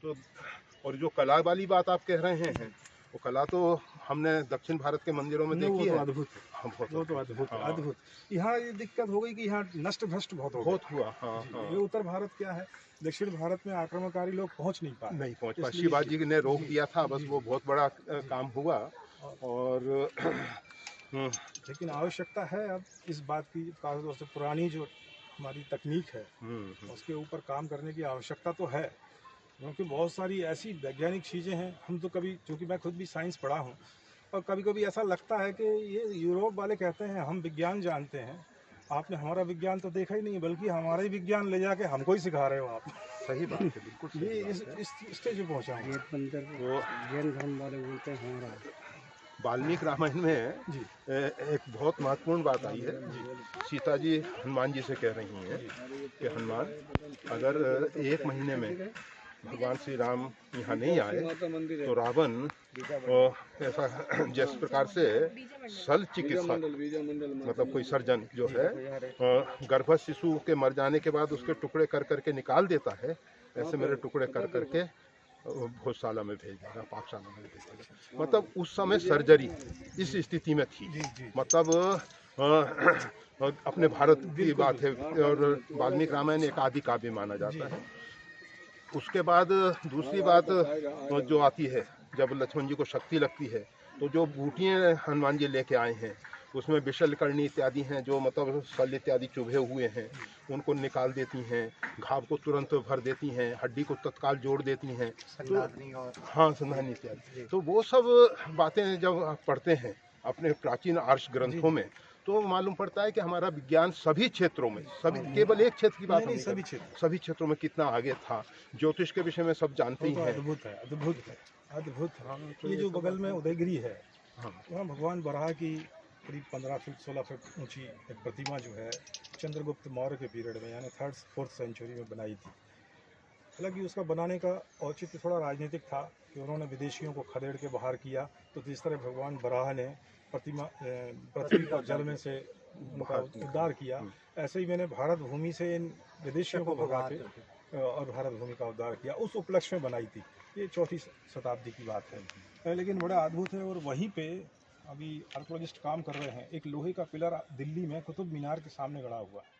तो और जो कला वाली बात आप कह रहे हैं, वो कला तो हमने दक्षिण भारत के मंदिरों में देखी है। अद्भुत है, हाँ, वो तो अद्भुत हाँ, अद्भुत। यहाँ ये दिक्कत हो गई कि यहाँ नष्ट भ्रष्ट बहुत हो बहुत हुआ। हाँ, जी, हाँ। ये उत्तर भारत क्या है, दक्षिण भारत में आक्रमणकारी लोग पहुँच नहीं पाए, नहीं पहुंच पाया, इसलिए शिवाजी ने रोक दिया था, बस जी, वो जी, बहुत बड़ा जी। काम हुआ। और लेकिन आवश्यकता है अब इस बात की, खासतौर से पुरानी जो हमारी तकनीक है उसके ऊपर काम करने की आवश्यकता तो है, क्योंकि बहुत सारी ऐसी वैज्ञानिक चीज़ें हैं। हम तो कभी, चूँकि मैं खुद भी साइंस पढ़ा हूँ, और कभी कभी ऐसा लगता है कि ये यूरोप वाले कहते हैं हम विज्ञान जानते हैं, आपने हमारा विज्ञान तो देखा ही नहीं, बल्कि हमारा ही विज्ञान ले जाके हमको ही सिखा रहे हो आप। सही बात है, बिल्कुल सही ये बात है। इस स्टेज पे पहुँचा हूँ। वो जैन धर्म वाले बोलते हैं हमारा वाल्मीकि रामायण में जी एक बहुत महत्वपूर्ण बात आई है। सीता जी हनुमान जी से कह रही हैं कि हनुमान, अगर 1 महीने में भगवान श्री राम यहाँ नहीं आए तो रावण ऐसा जिस प्रकार से शल्य चिकित्सा, मतलब कोई सर्जन जो है गर्भस्थ शिशु के मर जाने के बाद उसके टुकड़े कर करके निकाल देता है, ऐसे मेरे टुकड़े कर करके भोजशाला में भेज देगा, पाकशाला में भेज देगा। मतलब उस समय सर्जरी इस स्थिति में थी। मतलब अपने भारत की बात है, और वाल्मीकि रामायण एक आदि काव्य माना जाता है। उसके बाद दूसरी बात जो आती है, जब लक्ष्मण जी को शक्ति लगती है तो जो बूटियाँ हनुमान जी लेके आए हैं उसमें विशल्यकर्णी इत्यादि हैं, जो मतलब शल्य इत्यादि चुभे हुए हैं उनको निकाल देती हैं, घाव को तुरंत भर देती हैं, हड्डी को तत्काल जोड़ देती हैं। तो हाँ, संधानी इत्यादि। तो वो सब बातें जब आप पढ़ते हैं अपने प्राचीन आर्ष ग्रंथों में, तो मालूम पड़ता है कि हमारा विज्ञान सभी क्षेत्रों में, सभी, केवल एक क्षेत्र की बात नहीं, सभी क्षेत्रों में कितना आगे था। ज्योतिष के विषय में सब जानते ही हैं। अद्भुत है, अद्भुत है, अद्भुत है। ये जो बगल में उदयगिरी है, वहाँ भगवान बराह की करीब 15 फीट 16 फीट ऊंची एक प्रतिमा जो है चंद्रगुप्त मौर्य के पीरियड में, यानी 3rd 4th सेंचुरी में बनाई थी। हालांकि उसका बनाने का औचित्य थोड़ा राजनीतिक था कि उन्होंने विदेशियों को खदेड़ के बाहर किया, तो जिस तरह भगवान बराह ने पृथ्वी को जल में से उनका उद्धार किया, ऐसे ही मैंने भारत भूमि से इन विदेशियों को भगा के और भारत भूमि का उद्धार किया, उस उपलक्ष्य में बनाई थी। ये 4वीं शताब्दी की बात है, लेकिन बड़ा अद्भुत है। और वहीं पे अभी आर्कोलॉजिस्ट काम कर रहे हैं, एक लोहे का पिलर दिल्ली में कुतुब मीनार के सामने गड़ा हुआ है।